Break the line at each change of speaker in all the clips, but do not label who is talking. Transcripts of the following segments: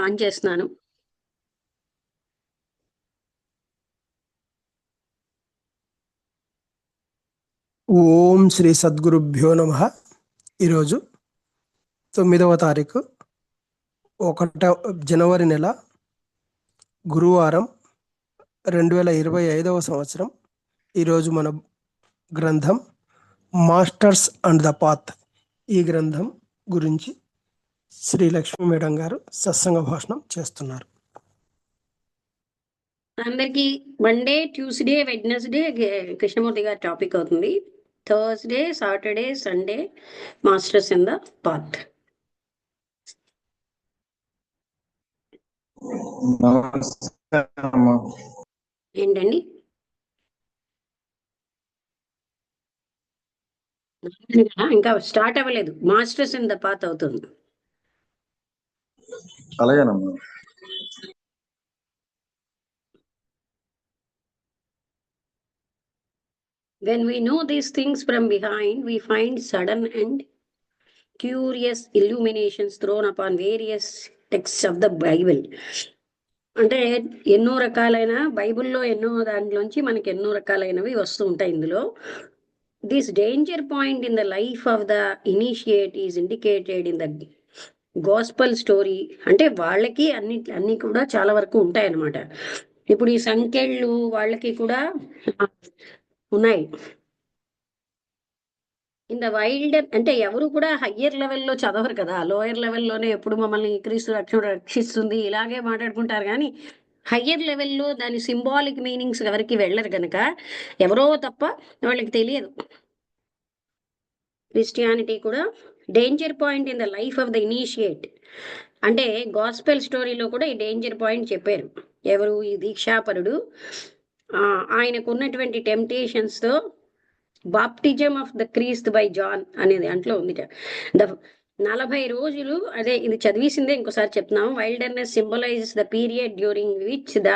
On చేస్తున్నాను.
ఓం శ్రీ సద్గురుభ్యో నమః. ఈరోజు 9వ తారీఖు 1 జనవరి నెల గురువారం 2025 సంవత్సరం. ఈరోజు మన గ్రంథం మాస్టర్స్ అండ్ ద పాత్. ఈ గ్రంథం గురించి శ్రీ లక్ష్మీ మేడం గారు సత్సంగ భాషణం చేస్తున్నారు.
అందరికి మండే, ట్యూస్డే, వెడ్నెస్డే కృష్ణమూర్తి గారి టాపిక్ అవుతుంది. Thursday, Saturday, Sunday masters in the path. ఏంటండి? ఇంకా స్టార్ట్ అవ్వలేదు. మాస్టర్స్ ఇన్ ద పాత్ అవుతుంది.
అలాగేనమ్మా.
When we know these things from behind, we find sudden and curious illuminations thrown upon various texts of the Bible. అంటే ఎన్నో రకాలైన బైబిల్లో ఎన్నో దాంట్లోంచి మనకి ఎన్నో రకాలైనవి వస్తూ ఉంటాయి. ఇందులో this danger point in the life of the initiate is indicated in the gospel story. అంటే వాళ్ళకి అన్ని కూడా చాలా వరకు ఉంటాయి అన్నమాట. ఇప్పుడు ఈ సంఖ్యలు వాళ్ళకి కూడా ఉన్నాయి. ఇన్ ద వైల్డ్ అంటే ఎవరు కూడా హయ్యర్ లెవెల్లో చదవరు కదా, లోయర్ లెవెల్లోనే ఎప్పుడు మమ్మల్ని క్రీస్తు రక్షిస్తుంది ఇలాగే మాట్లాడుకుంటారు. కానీ హయ్యర్ లెవెల్లో దాని సింబాలిక్ మీనింగ్స్ ఎవరికి వెళ్ళరు కనుక ఎవరో తప్ప వాళ్ళకి తెలియదు. క్రిస్టియానిటీ కూడా danger point in the life of the initiate అంటే గాస్పెల్ స్టోరీలో కూడా ఈ డేంజర్ పాయింట్ చెప్పారు. ఎవరు? ఈ దీక్షాపరుడు. ఆయనకు ఉన్నటువంటి టెంప్టేషన్స్తో baptism of the Christ by John అనేది అంట్లో ఉంది. ద 40 రోజులు, అదే ఇది చదివిసిందే ఇంకోసారి చెప్తున్నాము. Wilderness symbolises the period during which the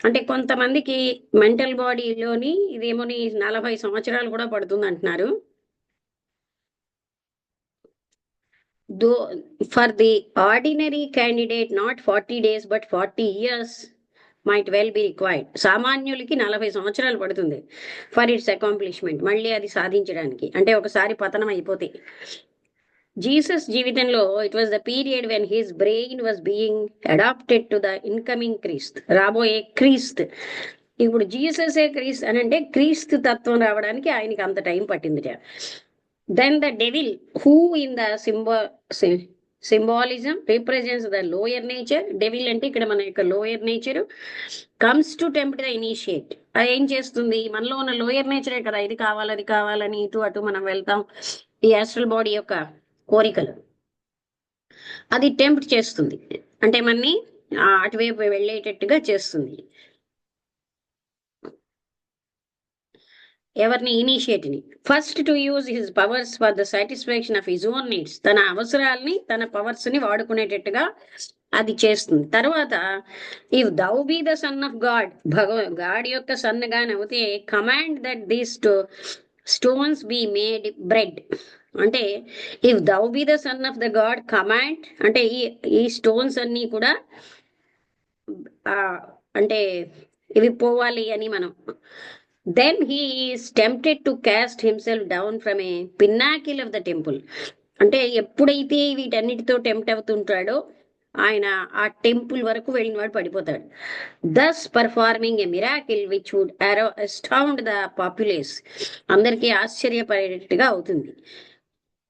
అంటే కొంతమందికి మెంటల్ బాడీలోని ఇదేమోని 40 సంవత్సరాలు కూడా పడుతుంది అంటున్నారు. Though for the ordinary candidate not 40 days but 40 years might well be required. సామాన్యులకి 40 సంవత్సరాలు పడుతుంది ఫర్ ఇట్స్ అకాంప్లిష్మెంట్, మళ్ళీ అది సాధించడానికి. అంటే ఒకసారి పతనం అయిపోతే. జీసస్ జీవితంలో it was the period when his brain was being adapted to the incoming Christ, రాబోయే క్రీస్త్. ఇప్పుడు జీససే క్రీస్త్ అని అంటే క్రీస్తు తత్వం రావడానికి ఆయనకి అంత time పట్టిందిట. Then the devil, who in the symbolism represents the lower nature, devil అంటే ఇక్కడ మన యొక్క lower nature, comes to tempt the initiate. అది ఏం చేస్తుంది? మనలో ఉన్న లోయర్ నేచరే కదా, ఇది కావాలి అది కావాలని ఇటు అటు మనం వెళ్తాం. ఈ యాస్ట్రల్ బాడీ యొక్క కోరికలు అది టెంప్ట్ చేస్తుంది, అంటే మనని అటువైపు వెళ్ళేటట్టుగా చేస్తుంది. ఎవరిని? ఇనిషియేట్ని. First to use his powers for the satisfaction of his own needs, తన అవసరాల్ని తన పవర్స్ని వాడుకునేటట్టుగా అది చేస్తుంది. తర్వాత if thou be the son of God, God యొక్క సన్ గాని అవుతే command that these stones be made bread. అంటే if thou be the son of the God command అంటే ఈ స్టోన్స్ అన్నీ కూడా అంటే ఇవి పోవాలి అని మనం. Then he is tempted to cast himself down from a pinnacle of the temple. అంటే ఎప్పుడైతే వీటన్నిటితో టెంప్ట్ అవుతుంటాడో ఆయన ఆ టెంపుల్ వరకు వెళ్ళిన వాడు పడిపోతాడు. thus performing a miracle which would astound the populace. అందరికీ ఆశ్చర్యపడేటట్టుగా అవుతుంది.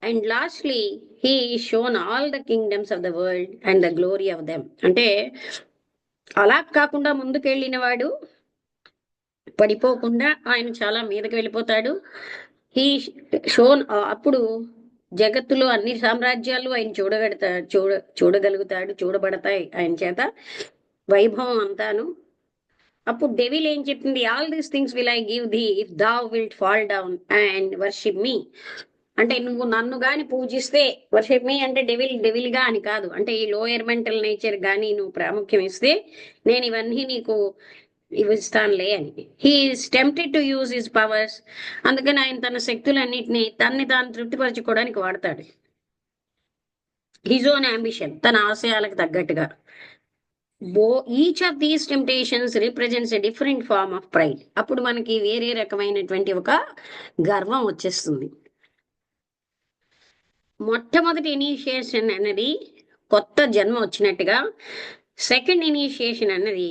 And lastly he is shown all the kingdoms of the world and the glory of them. అంటే అలా కాకుండా ముందుకెళ్ళిన వాడు పడిపోకుండా ఆయన చాలా మీదకి వెళ్ళిపోతాడు. హీ షోన్ అప్పుడు జగత్తులో అన్ని సామ్రాజ్యాలు ఆయన చూడగలుగుతాడు, చూడబడతాయి ఆయన చేత వైభవం అంతాను. అప్పుడు డెవిల్ ఏం చెప్పింది? All these things will I give thee if thou wilt fall down and worship me. అంటే నువ్వు నన్ను గాని పూజిస్తే, వర్షిప్ మీ అంటే డెవిల్ గా అని కాదు, అంటే ఈ లోయర్ మెంటల్ నేచర్ గాని నువ్వు ప్రాముఖ్యం ఇస్తే నేను ఇవన్నీ నీకు ఇస్తానులే అని. He is tempted to use his powers. అందుకని ఆయన తన శక్తులన్నింటినీ తాను తృప్తిపరచుకోవడానికి వాడతాడు. హిజ్ ఓన్ అంబిషన్, తన ఆశయాలకు తగ్గట్టుగా. Each of these temptations represents a different form of pride. అప్పుడు మనకి వేరే రకమైనటువంటి ఒక గర్వం వచ్చేస్తుంది. మొట్టమొదటి ఇనిషియేషన్ అన్నది కొత్త జన్మ వచ్చినట్టుగా, సెకండ్ ఇనిషియేషన్ అన్నది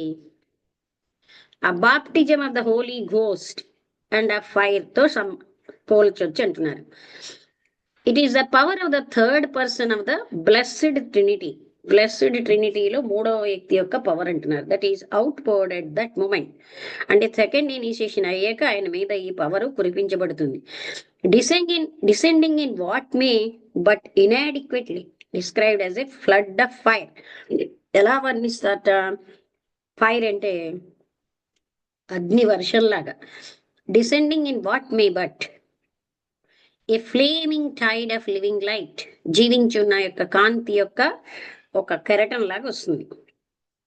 ఆ baptism of the Holy Ghost and ఆ ఫైర్ తో పోల్చొచ్చు అంటున్నారు. It is the power of the third person of the Blessed Trinity. Blessed ట్రినిటీలో మూడవ వ్యక్తి యొక్క పవర్ అంటున్నారు. That is outpoured at that moment. అంటే సెకండ్ ఇనిషియేషన్ అయ్యాక ఆయన మీద ఈ పవర్ కురిపించబడుతుంది. Descending in what may but inadequately described as a flood of fire. ఎలా వర్ణిస్తారట? ఫైర్ అంటే అగ్ని వర్షంలాగా. Descending in what may but a flaming tide of living light. జీవించున్న యొక్క కాంతి యొక్క ఒక కెరటం లాగా వస్తుంది.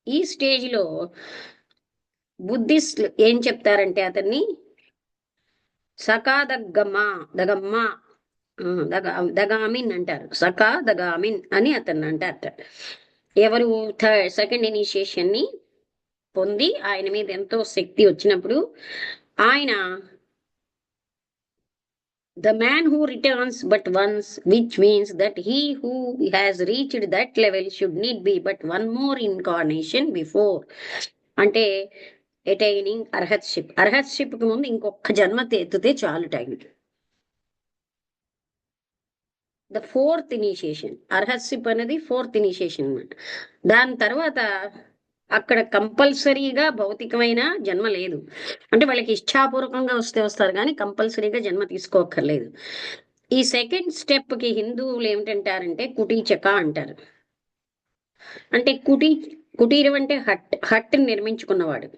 ఈ స్టేజ్లో బుద్ధిస్టులు ఏం చెప్తారంటే అతన్ని దగామిన్ అంటారు. దగామిన్ అని అతన్ని అంటారట. ఎవరు సెకండ్ ఇనిషియేషన్ ని పొంది ఆయన మీద ఎంతో శక్తి వచ్చినప్పుడు ఆయన the man who returns but once, which means that he who has reached that level should need be but one more incarnation before. అంటే అటైనింగ్ అర్హత్షిప్. అర్హత్షిప్ కి ముందు ఇంకొక జన్మ ఎత్తితే చాలు టైం. ద ఫోర్త్ ఇనిషియేషన్, అర్హత్షిప్ అనేది ఫోర్త్ ఇనిషియేషన్ అన్నమాట. దాని తర్వాత అక్కడ కంపల్సరీగా భౌతికమైన జన్మ లేదు. అంటే వాళ్ళకి ఇచ్ఛాపూర్వకంగా వస్తారు కానీ కంపల్సరీగా జన్మ తీసుకోక్కర్లేదు. ఈ సెకండ్ స్టెప్ కి హిందువులు ఏమిటంటారంటే కుటీచక అంటారు. అంటే కుటీరం అంటే హట్ నిర్మించుకున్నవాడు.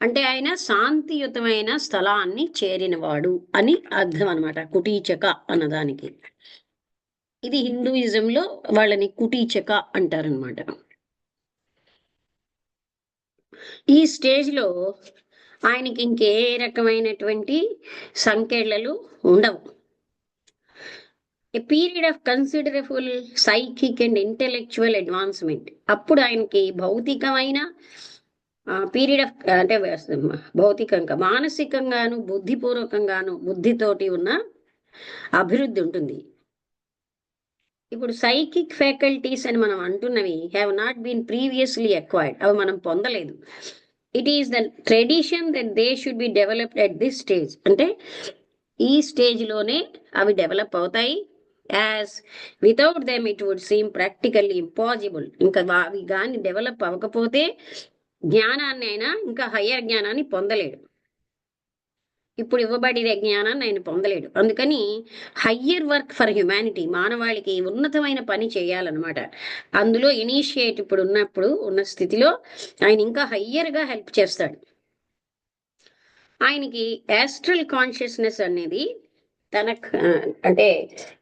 అంటే ఆయన శాంతియుతమైన స్థలాన్ని చేరినవాడు అని అర్థం అనమాట కుటీచక అన్నదానికి. ఇది హిందూయిజంలో వాళ్ళని కుటీచక అంటారనమాట. ఈ స్టేజ్లో ఆయనకి ఇంకే రకమైనటువంటి సంకేళ్లలు ఉండవు. A period of considerable psychic and intellectual advancement. అప్పుడు ఆయనకి భౌతికమైన పీరియడ్ ఆఫ్ అంటే భౌతికంగా మానసికంగాను బుద్ధిపూర్వకంగాను బుద్ధితోటి ఉన్న అభివృద్ధి ఉంటుంది. ఇప్పుడు సైకిక్ ఫ్యాకల్టీస్ అని మనం అంటున్నవి have not been previously acquired. అవి మనం పొందలేదు. It is the tradition that they should be developed at this stage. అంటే ఈ స్టేజ్లోనే అవి డెవలప్ అవుతాయి. As without them it would seem practically impossible. ఇంకా అవి కానీ డెవలప్ అవ్వకపోతే జ్ఞానాన్ని అయినా ఇంకా హయ్యర్ జ్ఞానాన్ని పొందలేడు. ఇప్పుడు ఇవ్వబడిన జ్ఞానాన్ని ఆయన పొందలేడు. అందుకని హయ్యర్ వర్క్ ఫర్ హ్యుమానిటీ, మానవాళికి ఉన్నతమైన పని చేయాలన్నమాట. అందులో ఇనిషియేట్ ఇప్పుడు ఉన్న స్థితిలో ఆయన ఇంకా హయ్యర్గా హెల్ప్ చేస్తాడు. ఆయనకి యాస్ట్రల్ కాన్షియస్నెస్ అనేది తన అంటే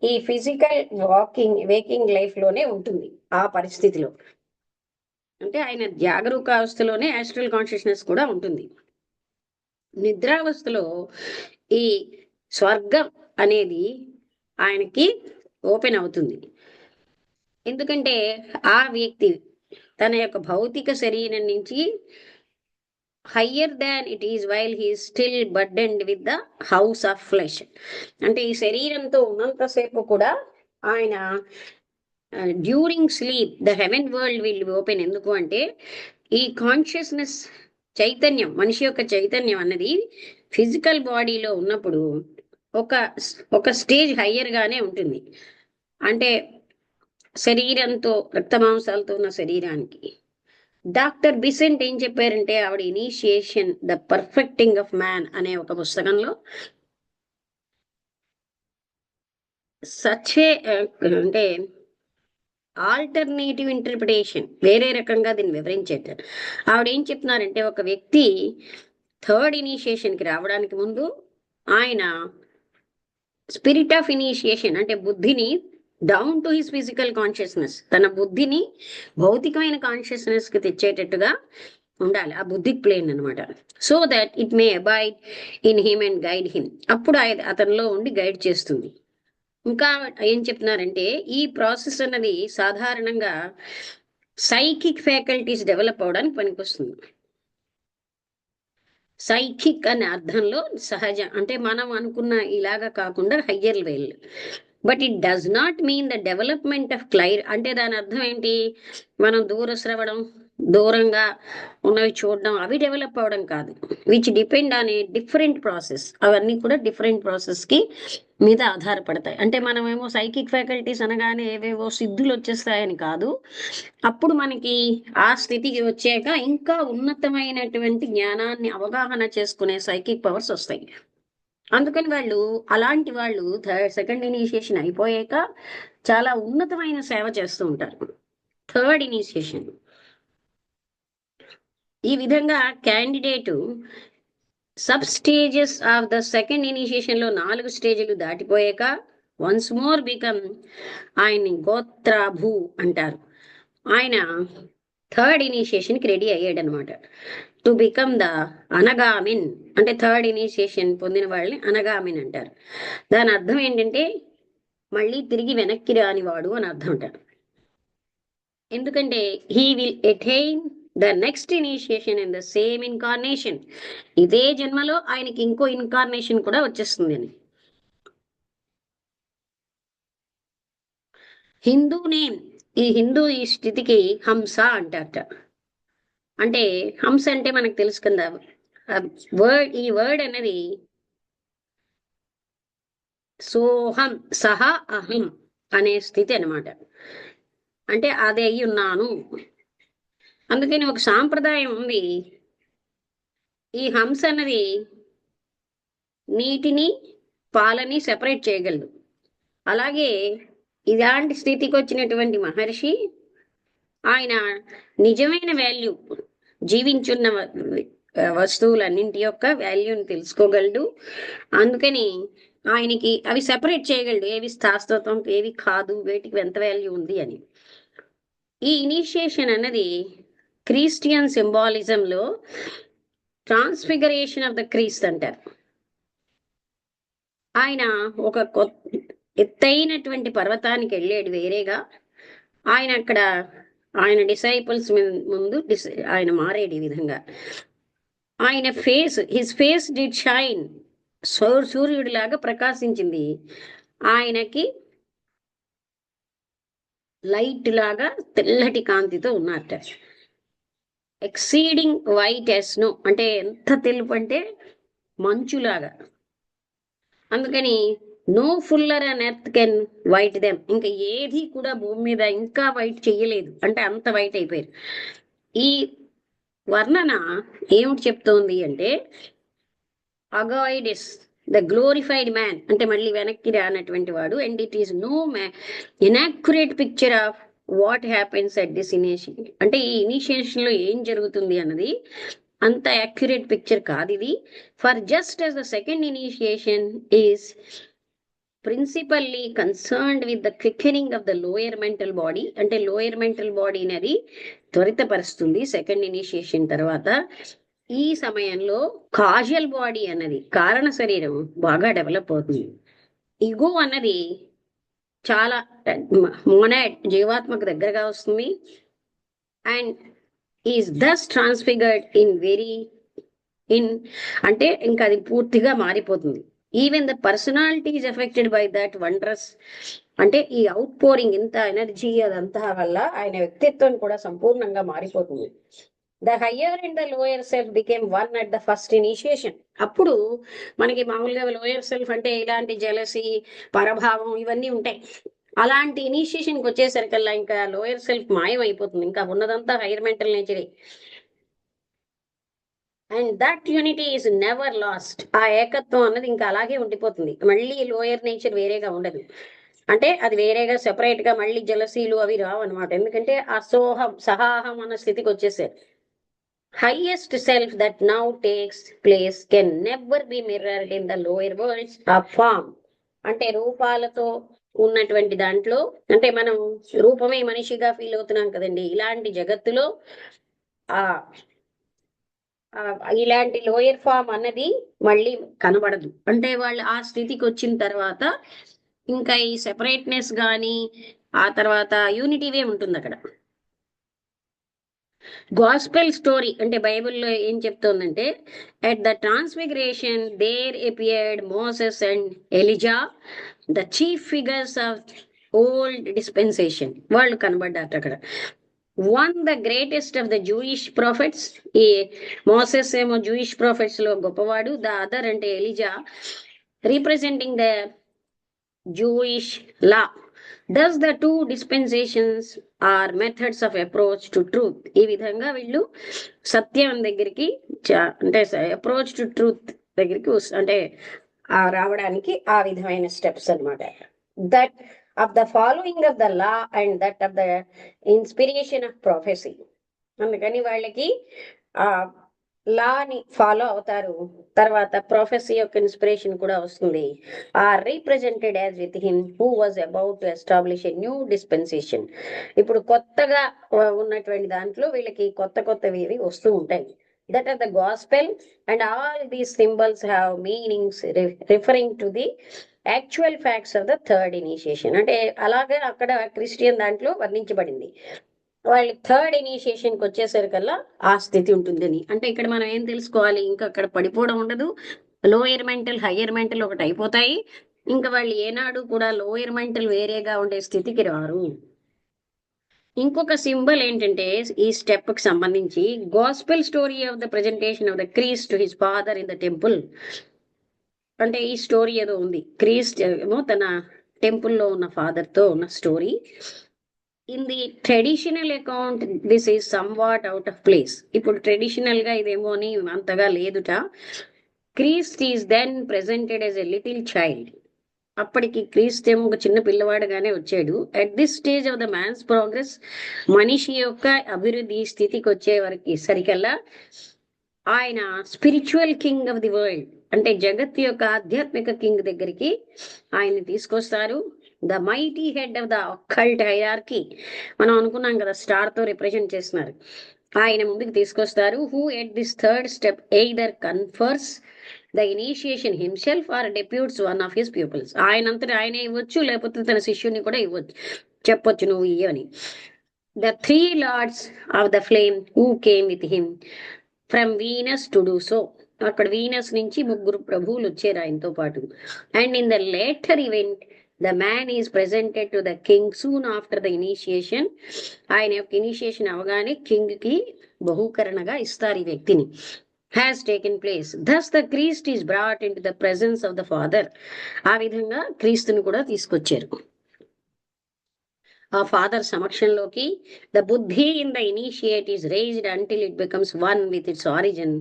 ఈ ఫిజికల్ వేకింగ్ లైఫ్లోనే ఉంటుంది. ఆ పరిస్థితిలో అంటే ఆయన జాగరూకావస్థలోనే యాస్ట్రల్ కాన్షియస్నెస్ కూడా ఉంటుంది. నిద్రావస్థలో ఈ స్వర్గం అనేది ఆయనకి ఓపెన్ అవుతుంది. ఎందుకంటే ఆ వ్యక్తి తన యొక్క భౌతిక శరీరం నుంచి higher than it is while he still burdened with the house of flesh. అంటే ఈ శరీరంతో ఉన్నంతసేపు కూడా ఆయన during sleep the heaven world will open. ఎందుకు అంటే ఈ కాన్షియస్నెస్ చైతన్యం, మనిషి యొక్క చైతన్యం అన్నది ఫిజికల్ బాడీలో ఉన్నప్పుడు ఒక స్టేజ్ హయ్యర్ గానే ఉంటుంది. అంటే శరీరంతో రక్తమాంసాలతో ఉన్న శరీరానికి డాక్టర్ బిసెంట్ ఏం చెప్పారంటే ఆవిడ initiation the perfecting of man అనే ఒక పుస్తకంలో సచ్చే అంటే ఆల్టర్నేటివ్ ఇంటర్ప్రిటేషన్ వేరే రకంగా దీన్ని వివరించారు. ఆవిడ ఏం చెప్తున్నారంటే ఒక వ్యక్తి థర్డ్ ఇనిషియేషన్కి రావడానికి ముందు ఆయన స్పిరిట్ ఆఫ్ ఇనిషియేషన్ అంటే బుద్ధిని down to his physical consciousness, తన బుద్ధిని భౌతికమైన కాన్షియస్నెస్కి తెచ్చేటట్టుగా ఉండాలి. ఆ బుద్ధిక్ ప్లేన్ అనమాట. So that it may abide in him and guide him. అప్పుడు అతనిలో ఉండి గైడ్ చేస్తుంది. ఇంకా ఏం చెప్తున్నారంటే ఈ ప్రాసెస్ అన్నది సాధారణంగా సైకిక్ ఫ్యాకల్టీస్ డెవలప్ అవడానికి పనికొస్తుంది. సైకిక్ అనే అర్థంలో సహజ అంటే మనం అనుకున్న ఇలాగా కాకుండా higher level. But it does not mean the development of అంటే దాని అర్థం ఏంటి, మనం దూర శ్రవణం, దూరంగా ఉన్నవి చూడడం, అవి డెవలప్ అవడం కాదు. Which depend on a different process. అవన్నీ కూడా డిఫరెంట్ ప్రాసెస్ కి మీద ఆధారపడతాయి. అంటే మనమేమో సైకిక్ ఫ్యాకల్టీస్ అనగానే ఏవేవో సిద్ధులు వచ్చేస్తాయని కాదు. అప్పుడు మనకి ఆ స్థితికి వచ్చాక ఇంకా ఉన్నతమైనటువంటి జ్ఞానాన్ని అవగాహన చేసుకునే సైకిక్ పవర్స్ వస్తాయి. అందుకని అలాంటి వాళ్ళు సెకండ్ ఇనిషియేషన్ అయిపోయాక చాలా ఉన్నతమైన సేవ చేస్తూ ఉంటారు. థర్డ్ ఇనిషియేషన్ ఈ విధంగా candidate sub stages of the second initiation లో 4 స్టేజ్లు దాటిపోయాక వన్స్ మోర్ బికమ్ ఆయన్ని గోత్రాభూ అంటారు. ఆయన థర్డ్ ఇనిషియేషన్కి రెడీ అయ్యాడు అనమాట. టు బికమ్ ద అనగామిన్ అంటే థర్డ్ ఇనిషియేషన్ పొందిన వాళ్ళని అనగామిన్ అంటారు. దాని అర్థం ఏంటంటే మళ్ళీ తిరిగి వెనక్కి రానివాడు అని అర్థం అంటారు. ఎందుకంటే he will attain the next initiation in the same incarnation. ఇదే జన్మలో ఆయనకి ఇంకో ఇన్కార్నేషన్ కూడా వచ్చేస్తుంది అని. హిందూ నేమ్ ఈ స్థితికి హంస అంటారట. అంటే హంస అంటే మనకు తెలుసు కదా, ఈ వర్డ్ అనేది సోహం సహ అహం అనే స్థితి అనమాట. అంటే అదే అయి ఉన్నాను. అందుకని ఒక సాంప్రదాయం ఉంది, ఈ హంస అన్నది నీటిని పాలని సెపరేట్ చేయగలదు. అలాగే ఇలాంటి స్థితికి వచ్చినటువంటి మహర్షి ఆయన నిజమైన వాల్యూ, జీవించున్న వస్తువులన్నింటి యొక్క వాల్యూని తెలుసుకోగలడు. అందుకని ఆయనకి అవి సెపరేట్ చేయగలడు, ఏవి శాశ్వతం ఏవి కాదు, వేటికి ఎంత వాల్యూ ఉంది అని. ఈ ఇనిషియేషన్ అన్నది క్రిస్టియన్ సింబాలిజంలో ట్రాన్స్ఫిగరేషన్ ఆఫ్ ద క్రీస్త్ అంటారు. ఆయన ఒక ఎత్తైనటువంటి పర్వతానికి వెళ్ళాడు వేరేగా. ఆయన అక్కడ ఆయన డిసైపుల్స్ ముందు ఆయన మారేడు ఈ విధంగా. ఆయన హిస్ ఫేస్ డిడ్ షైన్, సూర్యుడిలాగా ప్రకాశించింది. ఆయనకి లైట్ లాగా తెల్లటి కాంతితో ఉన్నట్ట. ఎక్సీడింగ్ వైట్ ఎస్ నో అంటే ఎంత తెలుపు అంటే మంచులాగా. అందుకని no fuller and earth can white them, ఇంకా ఏది కూడా భూమి మీద ఇంకా వైట్ చెయ్యలేదు, అంటే అంత వైట్ అయిపోయారు. ఈ వర్ణన ఏమిటి చెప్తోంది అంటే అగాయిడిస్ ద గ్లోరిఫైడ్ మ్యాన్ అంటే మళ్ళీ వెనక్కి రానటువంటి వాడు. And it is no inaccurate picture of what happens at this initiation. అంటే ఈ ఇనిషియేషన్ లో ఏం జరుగుతుంది అన్నది అంత యాక్యురేట్ పిక్చర్ కాదు ఇది. For just as the second initiation is principally concerned with the quickening of the lower mental body, అంటే లోయర్ మెంటల్ బాడీ అనేది త్వరితపరుస్తుంది సెకండ్ ఇనిషియేషన్ తర్వాత. ఈ సమయంలో కాజల్ బాడీ అన్నది కారణ శరీరం బాగా డెవలప్ అవుతుంది. ఇగో అన్నది చాలా మోనాడ్ జీవాత్మకు దగ్గరగా వస్తుంది. అండ్ ఈజ్ దస్ ట్రాన్స్ఫిగర్డ్ అంటే ఇంకా అది పూర్తిగా మారిపోతుంది. Even the personality is affected by that wondrous, అంటే ఈ అవుట్ పోరింగ్ ఇంత ఎనర్జీ అదంతా వల్ల ఆయన వ్యక్తిత్వం కూడా సంపూర్ణంగా మారిపోతుంది. The higher and the lower self became one at the first initiation. అప్పుడు మనకి మామూలుగా లోయర్ సెల్ఫ్ అంటే ఇలాంటి జెలసీ, పరభావం ఇవన్నీ ఉంటాయి. అలాంటి ఇనిషియేషన్కి వచ్చేసరికల్లా ఇంకా లోయర్ సెల్ఫ్ మాయం అయిపోతుంది, ఇంకా ఉన్నదంతా హైయర్ మెంటల్ నేచరే. And that unity is never lost. ఆ ఏకత్వం అన్నది ఇంకా అలాగే ఉండిపోతుంది, మళ్ళీ లోయర్ నేచర్ వేరేగా ఉండదు. అంటే అది వేరేగా సెపరేట్ గా మళ్ళీ జలసీలు అవి రావు అనమాట. ఎందుకంటే అసోహం సహాహం అన్న స్థితికి వచ్చేసారు. Highest self that now takes place can never be mirrored in the lower worlds of form. అంటే రూపాలతో ఉన్నటువంటి దాంట్లో, అంటే మనం రూపమే మనిషిగా ఫీల్ అవుతున్నాం కదండి, ఇలాంటి జగత్తులో ఆ ఇలాంటి లోయర్ ఫామ్ అన్నది మళ్ళీ కనబడదు. అంటే వాళ్ళు ఆ స్థితికి వచ్చిన తర్వాత ఇంకా ఈ సెపరేట్నెస్ కానీ ఆ తర్వాత యూనిటీవే ఉంటుంది అక్కడ. గాస్పెల్ స్టోరీ అంటే బైబిల్లో ఏం చెప్తోందంటే, at the transfiguration there appeared Moses and Elijah, the chief figures of old dispensation. వాళ్ళు కనబడ్డారు అక్కడ. One the greatest of the Jewish prophets, ఈ మోసెస్ ఏమో జూయిష్ ప్రాఫిట్స్ లో గొప్పవాడు, ద అదర్ అంటే Elijah representing the Jewish law. Thus the two dispensations are methods of approach to truth. ఈ విధంగా వీళ్ళు సత్యం దగ్గరికి అంటే అప్రోచ్ టు ట్రూత్ దగ్గరికి అంటే రావడానికి ఆ విధమైన స్టెప్స్ అనమాట. That of the following of the law and that of the inspiration of ప్రొఫెసీ. అందుకని వాళ్ళకి ఆ లాని ఫాలో అవుతారు, తర్వాత ప్రొఫెసీ యొక్క ఇన్స్పిరేషన్ కూడా వస్తుంది. Are represented as with him who was about to establish a new dispensation. ఇప్పుడు కొత్తగా ఉన్నటువంటి దాంట్లో వీళ్ళకి కొత్త కొత్తవి వస్తూ ఉంటాయి. That are the gospel and all these symbols have meanings referring to the actual facts of the third initiation. అంటే అలాగే అక్కడ క్రిస్టియన్ దాంట్లో వర్ణించబడింది. వాళ్ళు థర్డ్ ఇనిషియేషన్కి వచ్చేసరికల్లా ఆ స్థితి ఉంటుందని. అంటే ఇక్కడ మనం ఏం తెలుసుకోవాలి, ఇంకా అక్కడ పడిపోవడం ఉండదు. లోయర్ మెంటల్ హయ్యర్ మెంటల్ ఒకటి అయిపోతాయి. ఇంకా వాళ్ళు ఏనాడు కూడా లోయర్ మెంటల్ వేరేగా ఉండే స్థితికి రారు. ఇంకొక సింబల్ ఏంటంటే ఈ స్టెప్ కి సంబంధించి gospel story of the presentation of the Christ to his father in the temple. అంటే ఈ స్టోరీ ఏదో ఉంది, క్రీస్ట్ ఏమో తన టెంపుల్లో ఉన్న ఫాదర్ తో ఉన్న story. In the traditional account this is somewhat out of place. ఇప్పుడు ట్రెడిషనల్ గా ఇదేమో అని అంతగా లేదుట. Christ is then presented as a little child. అప్పటికి క్రీస్తు ఏమో ఒక చిన్న పిల్లవాడుగానే వచ్చాడు. At this stage of the man's progress, మనిషి యొక్క అభివృద్ధి స్థితికి వచ్చే వరకు సరికల్లా ఆయన spiritual king of the world అంటే జగత్ యొక్క ఆధ్యాత్మిక కింగ్ దగ్గరికి ఆయన తీసుకొస్తారు. The mighty head of the occult hierarchy, మనం అనుకున్నాం కదా స్టార్ తో రిప్రజెంట్ చేస్తున్నారు, ఆయన ముందుకు తీసుకొస్తారు. Who at this third step either confers the initiation himself or deputes one of his peoples. ఆయనంతటా ఆయనే ఇవ్వచ్చు, లేకపోతే తన శిష్యుని కూడా ఇవ్వచ్చు, చెప్పొచ్చు నువ్వు ఇయ్యని. The three lords of the flame who came with him from Venus to do so. అక్కడ వీనస్ నుంచి ముగ్గురు ప్రభువులు వచ్చారు ఆయనతో పాటు. And in the later event the man is presented to the king soon after the initiation. ఆయన యొక్క initiation అవగానే కింగ్ కి బహుకరణగా ఇస్తారు ఈ వ్యక్తిని. Has taken place. Thus the Christ is brought in to the presence of the father. ఆ విధంగా క్రీస్తుని కూడా తీసుకొచ్చారు ఆ ఫాదర్ సమక్షంలోకి. The buddhi in the initiate is raised until it becomes one with its origin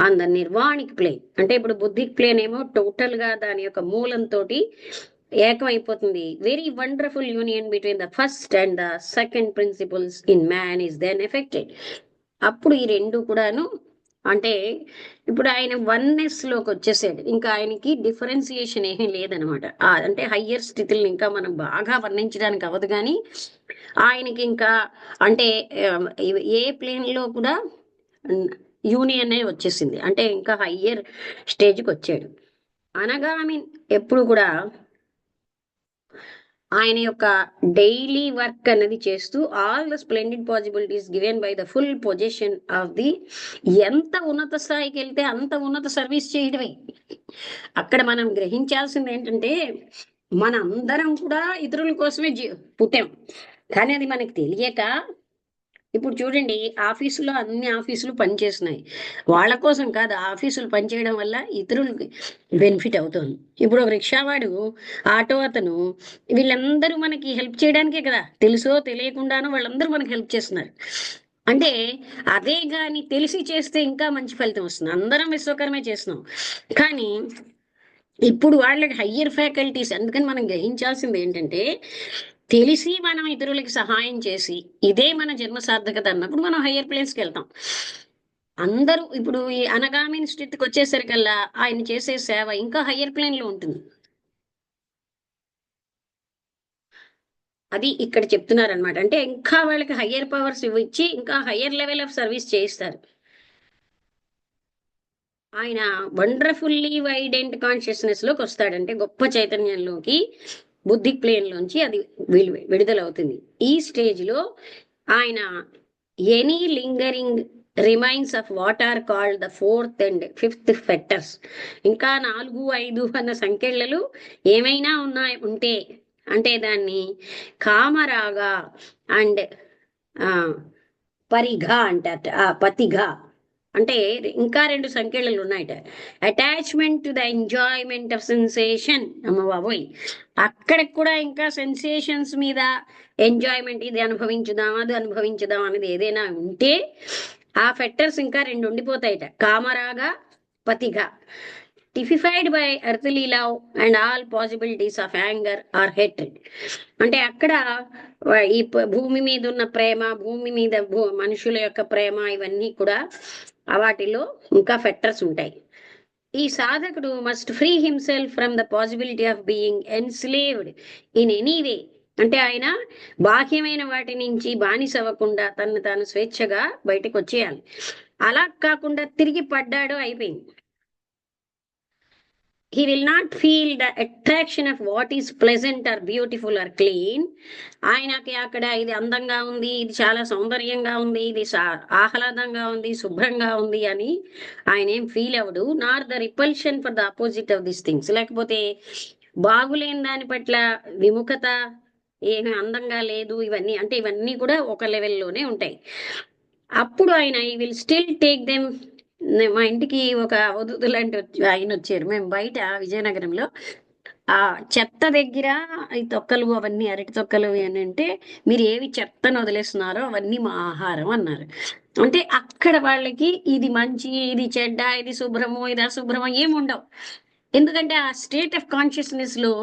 on the nirvanic plane. అంటే ఇప్పుడు buddhic plane ఏమో టోటల్ గా దాని యొక్క మూలంతో ఏకమైపోతుంది. Very wonderful union between the first and the second principles in man is then affected. అప్పుడు ఈ రెండు కూడాను అంటే ఇప్పుడు ఆయన వన్నెస్ లోకి వచ్చేసాడు, ఇంకా ఆయనకి డిఫరెన్సియేషన్ ఏమీ లేదనమాట. అంటే హయ్యర్ స్థితులను ఇంకా మనం బాగా వర్ణించడానికి అవ్వదు, కానీ ఆయనకి ఇంకా అంటే ఏ ప్లేన్ లో కూడా యూనియన్ వచ్చేసింది, అంటే ఇంకా హయ్యర్ స్టేజ్కి వచ్చాడు. అనగా ఎప్పుడు కూడా ఆయన యొక్క డైలీ వర్క్ అనేది చేస్తూ all the splendid possibilities given by the full position of the, ఎంత ఉన్నత స్థాయికి వెళ్తే అంత ఉన్నత సర్వీస్ చేయడమే. అక్కడ మనం గ్రహించాల్సింది ఏంటంటే మన అందరం కూడా ఇతరుల కోసమే పుట్టాం, కానీ అది మనకి తెలియక ఇప్పుడు చూడండి ఆఫీసులో అన్ని ఆఫీసులు పనిచేస్తున్నాయి వాళ్ళ కోసం కాదు, ఆఫీసులు పనిచేయడం వల్ల ఇతరులకి బెనిఫిట్ అవుతుంది. ఇప్పుడు ఒక రిక్షావాడు, ఆటో అతను, వీళ్ళందరూ మనకి హెల్ప్ చేయడానికే కదా, తెలుసో తెలియకుండానో వాళ్ళందరూ మనకి హెల్ప్ చేస్తున్నారు. అంటే అదే కానీ తెలిసి చేస్తే ఇంకా మంచి ఫలితం వస్తుంది. అందరం విశ్వకర్మే చేస్తున్నాం, కానీ ఇప్పుడు వాళ్ళకి హయ్యర్ ఫ్యాకల్టీస్. అందుకని మనం గ్రహించాల్సింది ఏంటంటే తెలిసి మనం ఇతరులకి సహాయం చేసి ఇదే మన జన్మ సార్థకత అన్నప్పుడు మనం హయ్యర్ ప్లేన్స్కి వెళ్తాం. అందరూ ఇప్పుడు ఈ అనగామిని స్థితికి వచ్చేసరికల్లా ఆయన చేసే సేవ ఇంకా హయ్యర్ ప్లేన్ లో ఉంటుంది. అది ఇక్కడ చెప్తున్నారనమాట. అంటే ఇంకా వాళ్ళకి హయ్యర్ పవర్స్ ఇచ్చి ఇంకా హయ్యర్ లెవెల్ ఆఫ్ సర్వీస్ చేయిస్తారు. ఆయన వండర్ఫుల్లీ వైడెంట్ కాన్షియస్నెస్ లోకి వస్తాడంటే గొప్ప చైతన్యంలోకి. బుద్ధిక్ ప్లేన్ లోంచి అది విడుదలవుతుంది. ఈ స్టేజ్ లో ఆయన any lingering remains of what are called the 4th and 5th fetters, ఇంకా 4, 5 అన్న సంఖ్యలు ఏమైనా ఉంటే అంటే దాన్ని కామరాగా అండ్ పరిఘ అంటారట. పతిఘ అంటే ఇంకా 2 సంఖ్యలు ఉన్నాయట. Attachment to the enjoyment of sensation. అమ్మ బాబోయ్, అక్కడికి కూడా ఇంకా సెన్సేషన్స్ మీద ఎంజాయ్మెంట్, ఇది అనుభవించుదాం అది అనుభవించుదాం అనేది ఏదైనా ఉంటే ఆ ఫెక్టర్స్ ఇంకా 2 ఉండిపోతాయట, కామరాగా పతిగా. Typified by earthly love and all possibilities of anger or hatred. అంటే అక్కడ ఈ భూమి మీద ఉన్న ప్రేమ, భూమి మీద మనుషుల యొక్క ప్రేమ, ఇవన్నీ కూడా వాటిలో ఇంకా ఫెక్టర్స్ ఉంటాయి. ఈ సాధకుడు must free himself from the possibility of being enslaved in any వే. అంటే ఆయన బాహ్యమైన వాటి నుంచి బానిస అవ్వకుండా తను తాను స్వేచ్ఛగా బయటకు వచ్చేయాలి. అలా కాకుండా తిరిగి పడ్డాడు, అయిపోయింది. He will not feel the attraction of what is pleasant or beautiful or clean. ఆయనకి అక్కడ ఇది అందంగా ఉంది, ఇది చాలా సౌందర్యంగా ఉంది, ఇది ఆహ్లాదంగా ఉంది, శుభ్రంగా ఉంది అని ఆయన ఏం ఫీల్ అవ్వడు. Nor the repulsion for the opposite of this things. లేకపోతే బాగులేని దాని పట్ల విముఖత, ఏమీ అందంగా లేదు, ఇవన్నీ అంటే ఇవన్నీ కూడా ఒక లెవెల్లోనే ఉంటాయి. అప్పుడు ఆయన ఈ విల్ స్టిల్ టేక్ దెమ్. మా ఇంటికి ఒక అవధూత లాంటి ఆయన వచ్చారు. మేము బయట విజయనగరంలో ఆ చెత్త దగ్గర ఈ తొక్కలు అవన్నీ అరటి తొక్కలు అని అంటే, మీరు ఏవి చెత్తను వదిలేస్తున్నారో అవన్నీ మా ఆహారం అన్నారు. అంటే అక్కడ వాళ్ళకి ఇది మంచి, ఇది చెడ్డ, ఇది శుభ్రము, ఇది అశుభ్రము ఏమి ఉండవు. ఎందుకంటే ఆ స్టేట్ ఆఫ్ కాన్షియస్నెస్ లో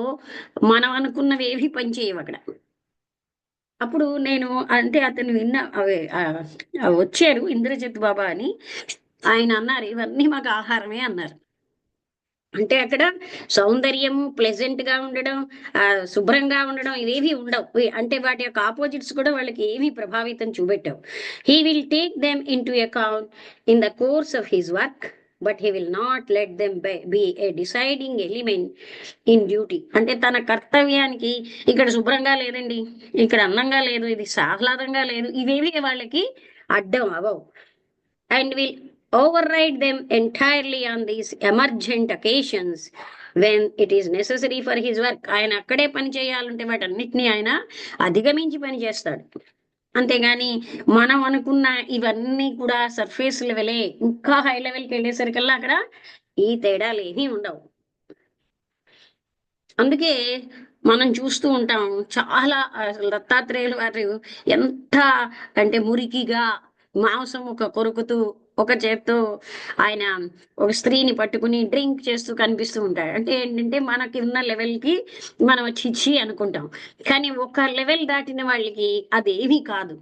మనం అనుకున్నవి ఏవి పనిచేయవు అక్కడ. అప్పుడు నేను అంటే అతను వచ్చారు ఇంద్రజిత్ బాబా అని, ఆయన అన్నారు ఇవన్నీ మాకు ఆహారమే అన్నారు. అంటే అక్కడ సౌందర్యము, ప్లెజెంట్ గా ఉండడం, శుభ్రంగా ఉండడం ఇవేవి ఉండవు. అంటే వాటి యొక్క ఆపోజిట్స్ కూడా వాళ్ళకి ఏమీ ప్రభావితం చూపెట్టవు. He will take them in to account in the course of his work, but he will not let them be a deciding element in duty. అంటే తన కర్తవ్యానికి ఇక్కడ శుభ్రంగా లేదండి, ఇక్కడ అందంగా లేదు, ఇది ఆహ్లాదంగా లేదు, ఇవేవి వాళ్ళకి అడ్డం అవ్వవు. And will override them entirely on these emergent occasions when it is necessary for his work. ఆయన అక్కడే పని చేయాలంటే వాటన్నిటిని ఆయన అధిగమించి పని చేస్తాడు. అంతేగాని మనం అనుకున్న ఇవన్నీ కూడా సర్ఫేస్ లెవెలే, ఇంకా హై లెవెల్కి వెళ్ళేసరికల్లా అక్కడ ఈ తేడాలు ఏమీ ఉండవు. అందుకే మనం చూస్తూ ఉంటాం చాలా దత్తాత్రేయులు వారు ఎంత అంటే మురికిగా మాంసం కొరుకుతూ ఒక చేత్తో ఆయన ఒక స్త్రీని పట్టుకుని డ్రింక్ చేస్తూ కనిపిస్తూ ఉంటాడు. అంటే ఏంటంటే మనకి ఉన్న లెవెల్కి మనం చిచ్చి అనుకుంటాం, కానీ ఒక లెవెల్ దాటిన వాళ్ళకి అదేమీ కాదు.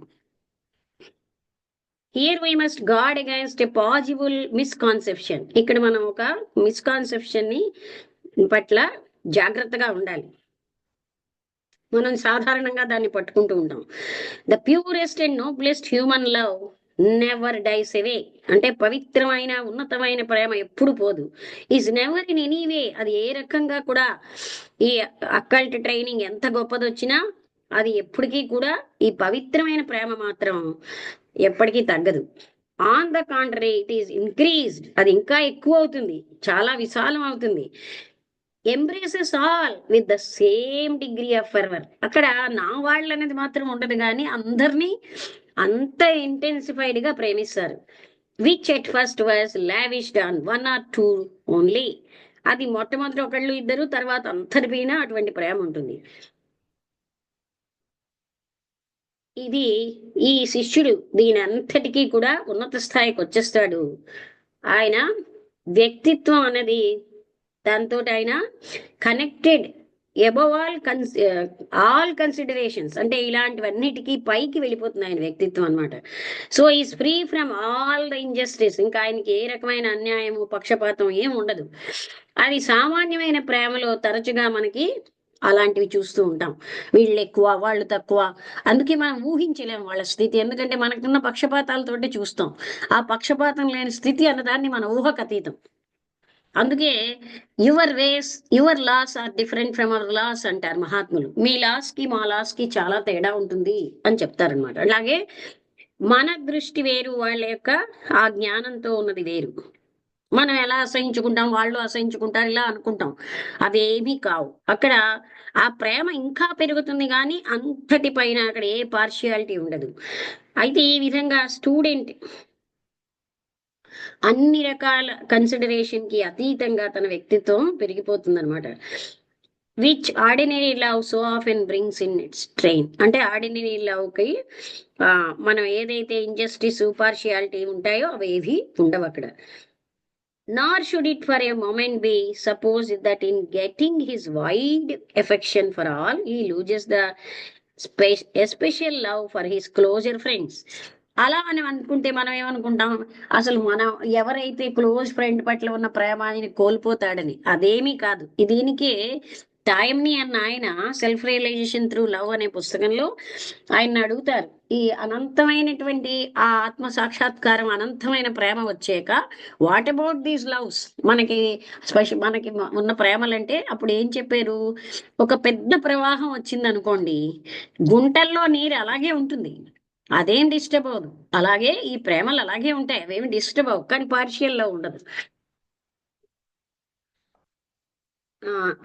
Here we must guard against a possible misconception. ఇక్కడ మనం ఒక మిస్కాన్సెప్షన్ ని పట్ల జాగ్రత్తగా ఉండాలి. మనం సాధారణంగా దాన్ని పట్టుకుంటూ ఉంటాం. The purest and noblest human love never dies away. అంటే పవిత్రమైన ఉన్నతమైన ప్రేమ ఎప్పుడు పోదు. Is never in any way. అది ఏ రకంగా కూడా, ఈ అక్కల్ట్ ట్రైనింగ్ ఎంత గొప్పదొచ్చినా అది ఎప్పటికీ కూడా, ఈ పవిత్రమైన ప్రేమ మాత్రం ఎప్పటికీ తగ్గదు. On the contrary it is increased. అది ఇంకా ఎక్కువ అవుతుంది, చాలా విశాలం అవుతుంది. Embraces all with the same degree of fervour. అక్కడ నా వాళ్ళు అనేది మాత్రం ఉండదు, కానీ అందరినీ అంత ఇంటెన్సిఫైడ్ గా ప్రేమిస్తారు. Which at first was lavished on 1 or 2 only. అది మొట్టమొదటి ఒకళ్ళు ఇద్దరు, తర్వాత అందరిపైన అటువంటి ప్రేమ ఉంటుంది. ఇది ఈ శిష్యుడు దీని అంతటికీ కూడా ఉన్నత స్థాయికి వచ్చేస్తాడు. ఆయన వ్యక్తిత్వం అనేది దాంతో ఆయన కనెక్టెడ్ అబవ్ ఆల్ కన్సిడరేషన్స్. అంటే ఇలాంటివన్నిటికీ పైకి వెళ్ళిపోతుంది ఆయన వ్యక్తిత్వం అనమాట. So is free from all the injustice. ఇంకా ఆయనకి ఏ రకమైన అన్యాయము, పక్షపాతం ఏం ఉండదు. అది సామాన్యమైన ప్రేమలో తరచుగా మనకి అలాంటివి చూస్తూ ఉంటాం. వీళ్ళు ఎక్కువ, వాళ్ళు తక్కువ. అందుకే మనం ఊహించలేము వాళ్ళ స్థితి, ఎందుకంటే మనకున్న పక్షపాతాలతోటి చూస్తాం. ఆ పక్షపాతం లేని స్థితి అన్నదాన్ని మన ఊహకు అతీతం. అందుకే your laws are different from our laws అంటారు మహాత్ములు. మీ లాస్ కి మా లాస్ కి చాలా తేడా ఉంటుంది అని చెప్తారనమాట. అలాగే మన దృష్టి వేరు, వాళ్ళ యొక్క ఆ జ్ఞానంతో ఉన్నది వేరు. మనం ఎలా అసహించుకుంటాం, వాళ్ళు అసహించుకుంటారు, ఇలా అనుకుంటాం. అవేమీ కావు. అక్కడ ఆ ప్రేమ ఇంకా పెరుగుతుంది కానీ అంతటి పైన అక్కడ ఏ పార్షియాలిటీ ఉండదు. అయితే ఈ విధంగా స్టూడెంట్ అన్ని రకాల కన్సిడరేషన్ కి అతీతంగా తన వ్యక్తిత్వం పెరిగిపోతుంది అనమాట. Which ordinary love so often brings in its train. అంటే ఆర్డినరీ లవ్ కి మనం ఏదైతే ఇంజస్టిస్, పార్షియాలిటీ ఉంటాయో అవి ఏవి ఉండవు అక్కడ. Nor should it for a moment be supposed that in getting his wide affection for all, he loses the especial love for his closer friends. అలా అని అనుకుంటే మనం ఏమనుకుంటాం, అసలు మనం ఎవరైతే క్లోజ్ ఫ్రెండ్ పట్ల ఉన్న ప్రేమ ఆయన కోల్పోతాడని. అదేమీ కాదు. దీనికే టైమ్ని అన్న ఆయన సెల్ఫ్ రియలైజేషన్ త్రూ లవ్ అనే పుస్తకంలో ఆయన అడుగుతారు, ఈ అనంతమైనటువంటి ఆ ఆత్మ సాక్షాత్కారం, అనంతమైన ప్రేమ వచ్చాక వాట్ అబౌట్ దీస్ లవ్స్, మనకి మనకి ఉన్న ప్రేమలంటే అప్పుడు ఏం చెప్పారు, ఒక పెద్ద ప్రవాహం వచ్చింది అనుకోండి, గుంటల్లో నీరు అలాగే ఉంటుంది, అదేం డిస్టర్బ్ అవ్వదు. అలాగే ఈ ప్రేమలు అలాగే ఉంటాయి, అవేమి డిస్టర్బ్ అవ్వవు, కానీ పార్షియల్ లవ్ ఉండదు.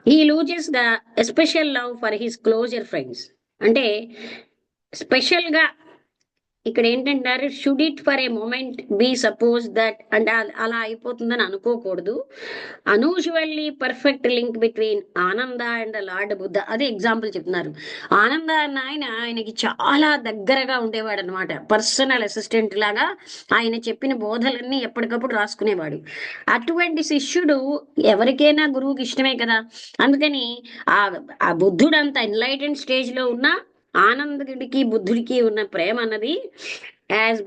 He loses the especial love for his closer friends. అంటే స్పెషల్ గా ఇక్కడ ఏంటంటారు, should it for a moment be supposed that, అంటే అలా అయిపోతుందని అనుకోకూడదు. Unusually perfect link between Ananda and lord Buddha. అదే ఎగ్జాంపుల్ చెప్తున్నారు. ఆనంద అన్న ఆయనకి చాలా దగ్గరగా ఉండేవాడు అనమాట, పర్సనల్ అసిస్టెంట్ లాగా. ఆయన చెప్పిన బోధలన్నీ ఎప్పటికప్పుడు రాసుకునేవాడు. అటువంటి శిష్యుడు ఎవరికైనా గురువుకి ఇష్టమే కదా. అందుకని ఆ బుద్ధుడు అంత ఎన్లైటెడ్ స్టేజ్ లో ఉన్న ఆనందుడికి బుద్ధుడికి ఉన్న ప్రేమ అన్నది యాజ్